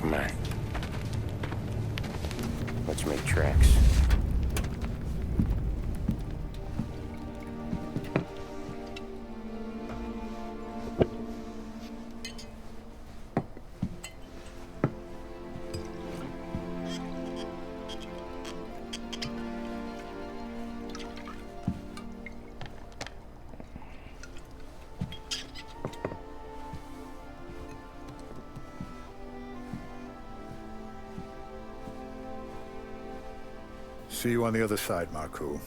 Come on. Let's make tracks. See you on the other side, Marku.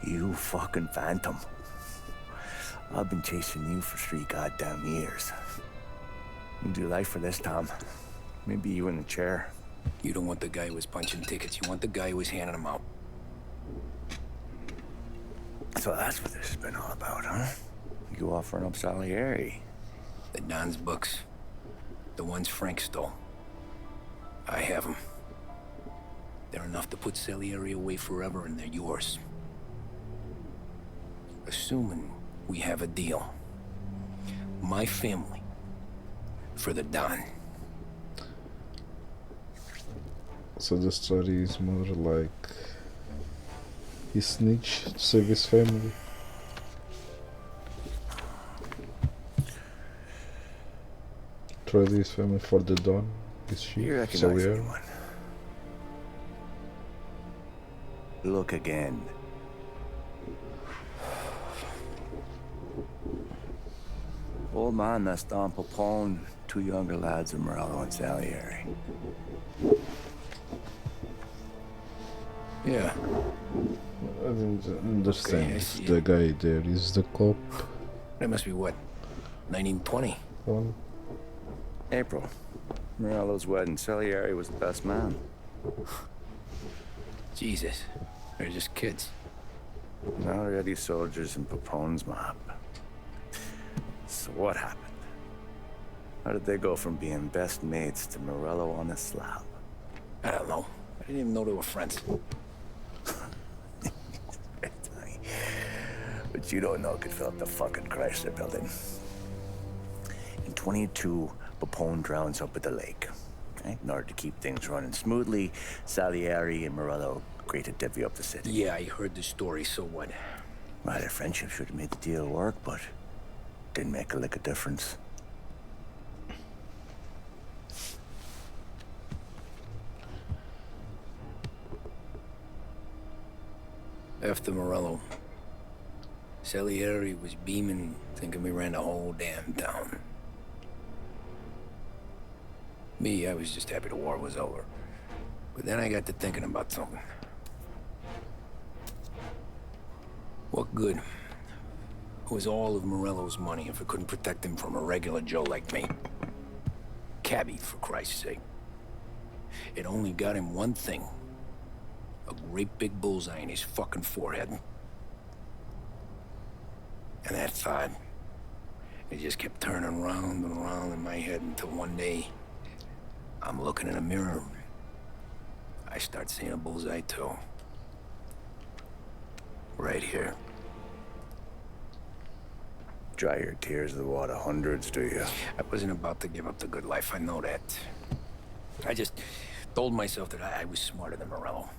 You fucking phantom. I've been chasing you for 3 goddamn years. You do life for this, Tom. Maybe you in the chair. You don't want the guy who was punching tickets. You want the guy who was handing them out. So that's what this has been all about, huh? You offering up Salieri. The Don's books. The ones Frank stole. I have them. They're enough to put Salieri away forever, and they're yours. Assuming we have a deal. My family. For the Don. So the story is more like he snitched to save his family. Traded his family for the Don. Is she? You recognize Salieri? anyone? Look again. Old man, that's Don Popone. 2 younger lads of Morello and Salieri. Yeah. I didn't understand. Okay, I see The it. guy there is the cop. That must be what? 1920? One. April. Morello's wedding. Salieri was the best man. Jesus. They're just kids. Now already soldiers in Popone's mob. So what happened? How did they go from being best mates to Morello on a slab? I don't know. I didn't even know they were friends. But you don't know could fill up the fucking Chrysler building. In 22, Popone drowns up at the lake. Okay? In order to keep things running smoothly, Salieri and Morello agreed to divvy up the city. Yeah, I heard the story, so what? Well, their friendship should have made the deal work, but didn't make a lick of difference. After Morello, Salieri was beaming, thinking we ran the whole damn town. Me, I was just happy the war was over. But then I got to thinking about something. What good was all of Morello's money if it couldn't protect him from a regular Joe like me? Cabbie, for Christ's sake. It only got him one thing. A great big bullseye in his fucking forehead. And that thought, it just kept turning round and round in my head until one day, I'm looking in a mirror. I start seeing a bullseye too. Right here. Dry your tears of the water hundreds, do you? I wasn't about to give up the good life, I know that. I just told myself that I was smarter than Morello.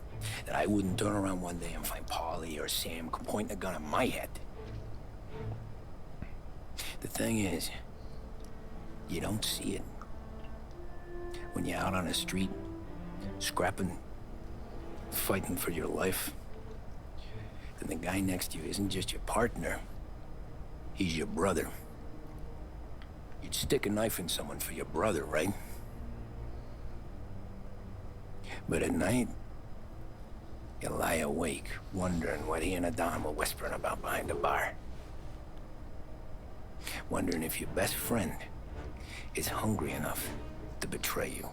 That I wouldn't turn around one day and find Paulie or Sam pointing a gun at my head. The thing is, you don't see it. When you're out on the street, scrapping, fighting for your life, then the guy next to you isn't just your partner, he's your brother. You'd stick a knife in someone for your brother, right? But at night, you lie awake, wondering what he and Adam were whispering about behind the bar. Wondering if your best friend is hungry enough to betray you.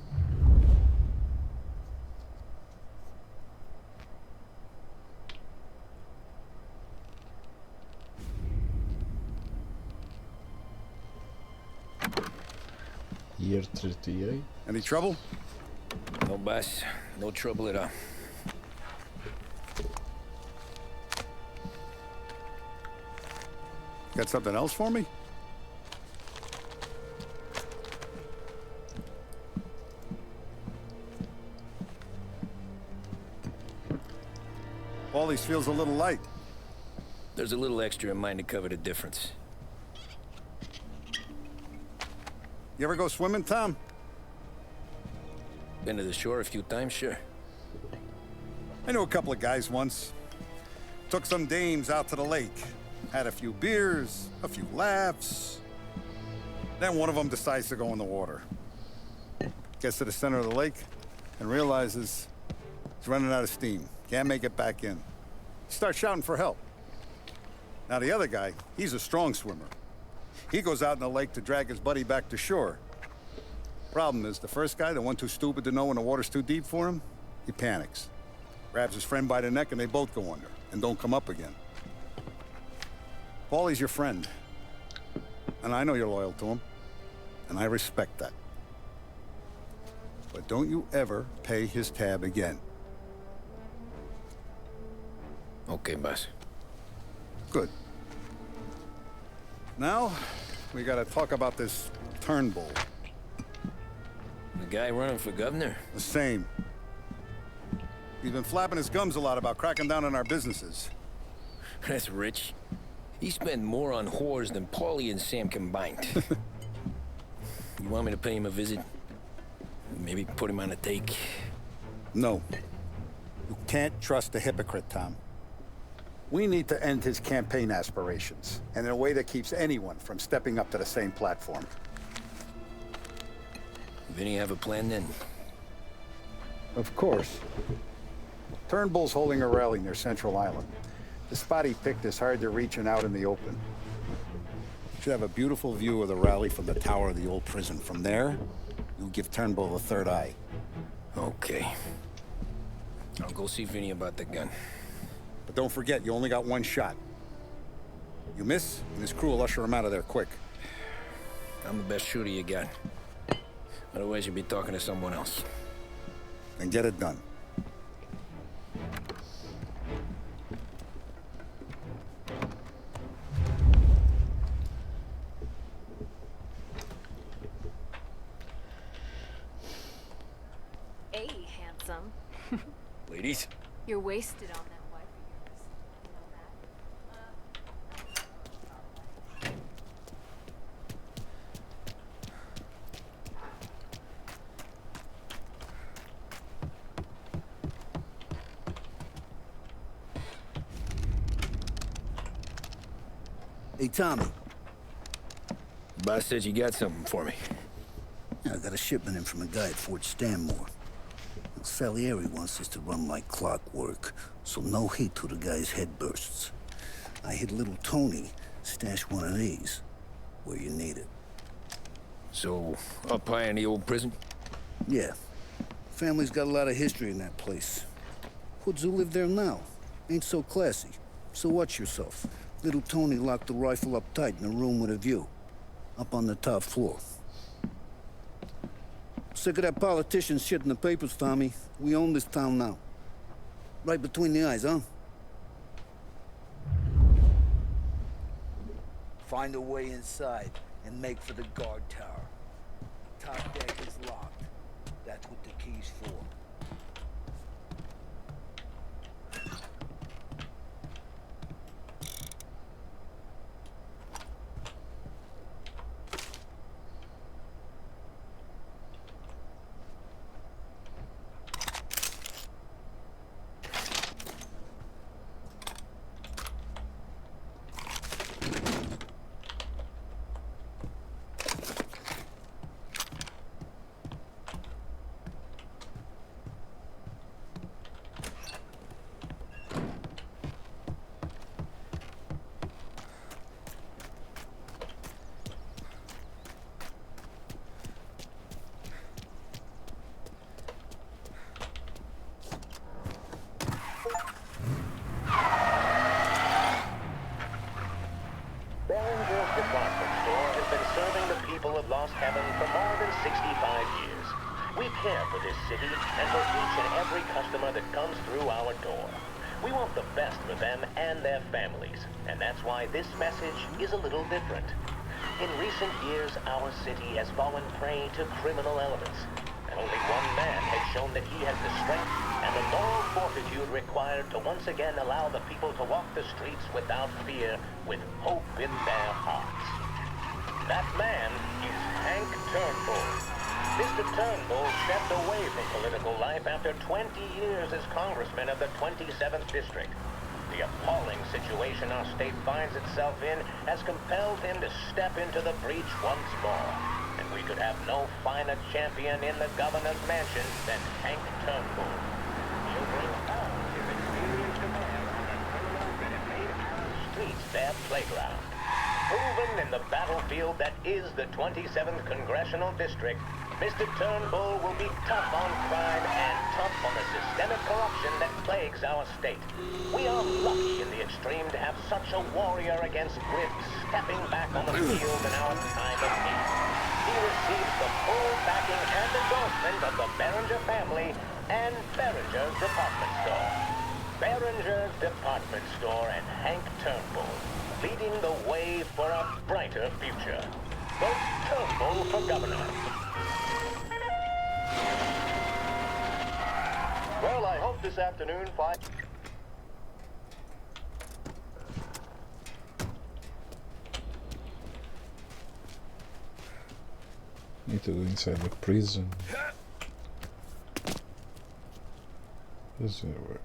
Year 38. Any trouble? No, boss. No trouble at all. Got something else for me? Paulies feels a little light. There's a little extra in mine to cover the difference. You ever go swimming, Tom? Been to the shore a few times, sure. I knew a couple of guys once. Took some dames out to the lake. Had a few beers, a few laughs. Then one of them decides to go in the water. Gets to the center of the lake and realizes he's running out of steam. Can't make it back in. Starts shouting for help. Now the other guy, he's a strong swimmer. He goes out in the lake to drag his buddy back to shore. Problem is, the first guy, the one too stupid to know when the water's too deep for him, he panics. Grabs his friend by the neck and they both go under and don't come up again. Paulie's your friend. And I know you're loyal to him. And I respect that. But don't you ever pay his tab again. Okay, boss. Good. Now, we gotta talk about this Turnbull. The guy running for governor? The same. He's been flapping his gums a lot about cracking down on our businesses. That's rich. He spent more on whores than Paulie and Sam combined. You want me to pay him a visit? Maybe put him on a take? No. You can't trust a hypocrite, Tom. We need to end his campaign aspirations, and in a way that keeps anyone from stepping up to the same platform. Vinny have a plan then? Of course. Turnbull's holding a rally near Central Island. The spot he picked is hard to reach and out in the open. Should have a beautiful view of the rally from the tower of the old prison. From there, you'll give Turnbull a third eye. Okay. I'll go see Vinny about the gun. But don't forget, you only got one shot. You miss, and his crew will usher him out of there quick. I'm the best shooter you got. Otherwise, you'll be talking to someone else. And get it done. Hey, handsome. Ladies? You're wasted on that wife of yours. You know that? Hey, Tommy. Boss said you got something for me. I got a shipment in from a guy at Fort Stanmore. Salieri wants us to run like clockwork, so no heat till the guy's head bursts. I hit little Tony, stash one of these, where you need it. So, up high in the old prison? Yeah. Family's got a lot of history in that place. Hoods who live there now ain't so classy, so watch yourself. Little Tony locked the rifle up tight in a room with a view, up on the top floor. Sick of that politician shit in the papers, Tommy. We own this town now. Right between the eyes, huh? Find a way inside and make for the guard tower. Top deck is locked. That's what the key's for. heaven for more than 65 years. We care for this city and for each and every customer that comes through our door. We want the best for them and their families, and that's why this message is a little different. In recent years, our city has fallen prey to criminal elements, and only one man has shown that he has the strength and the moral fortitude required to once again allow the people to walk the streets without fear, with hope in their hearts. That man is Hank Turnbull. Mr. Turnbull stepped away from political life after 20 years as congressman of the 27th District. The appalling situation our state finds itself in has compelled him to step into the breach once more. And we could have no finer champion in the governor's mansion than Hank Turnbull. He'll bring all his experience to bear on the criminals that have made our streets their playground. Proven in the battlefield that is the 27th Congressional District, Mr. Turnbull will be tough on crime and tough on the systemic corruption that plagues our state. We are lucky in the extreme to have such a warrior against grit stepping back on the field in our time of need. He receives the full backing and endorsement of the Behringer family and Behringer's Department Store. Behringer's Department Store and Hank Turnbull, leading the way for a brighter future. Vote Turnbull for governor. Well, I hope this afternoon Need to go inside the prison. Is it where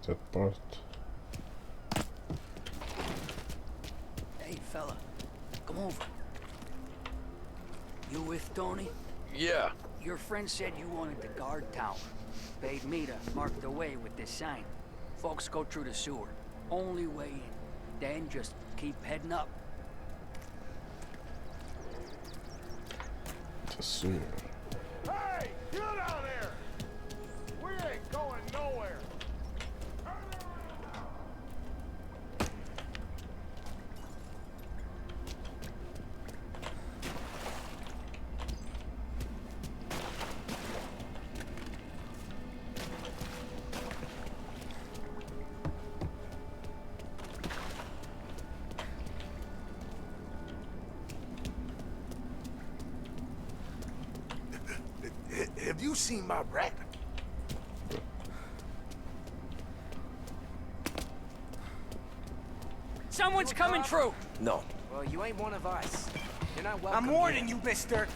that part? Hey, fella, come over. You with Tony? Yeah. Your friend said you wanted the guard tower. Paid me to mark the way with this sign. Folks go through the sewer. Only way in. Then just keep heading up. The sewer. Hey, get out there! We ain't going nowhere. Have you seen my rat? Someone's coming through! No. Well, you ain't one of us. You're not welcome. I'm warning you, mister!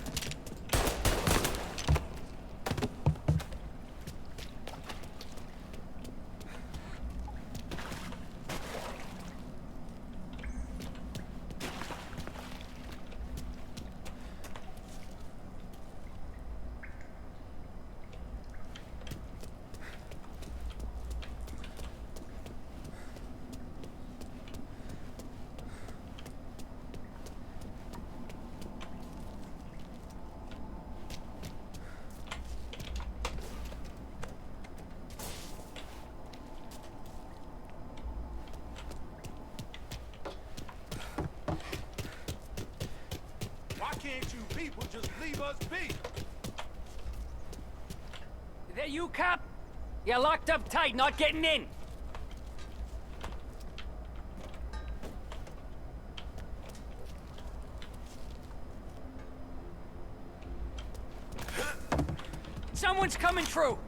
Why can't you people just leave us be? Is that you, cop? You're locked up tight, not getting in! Someone's coming through!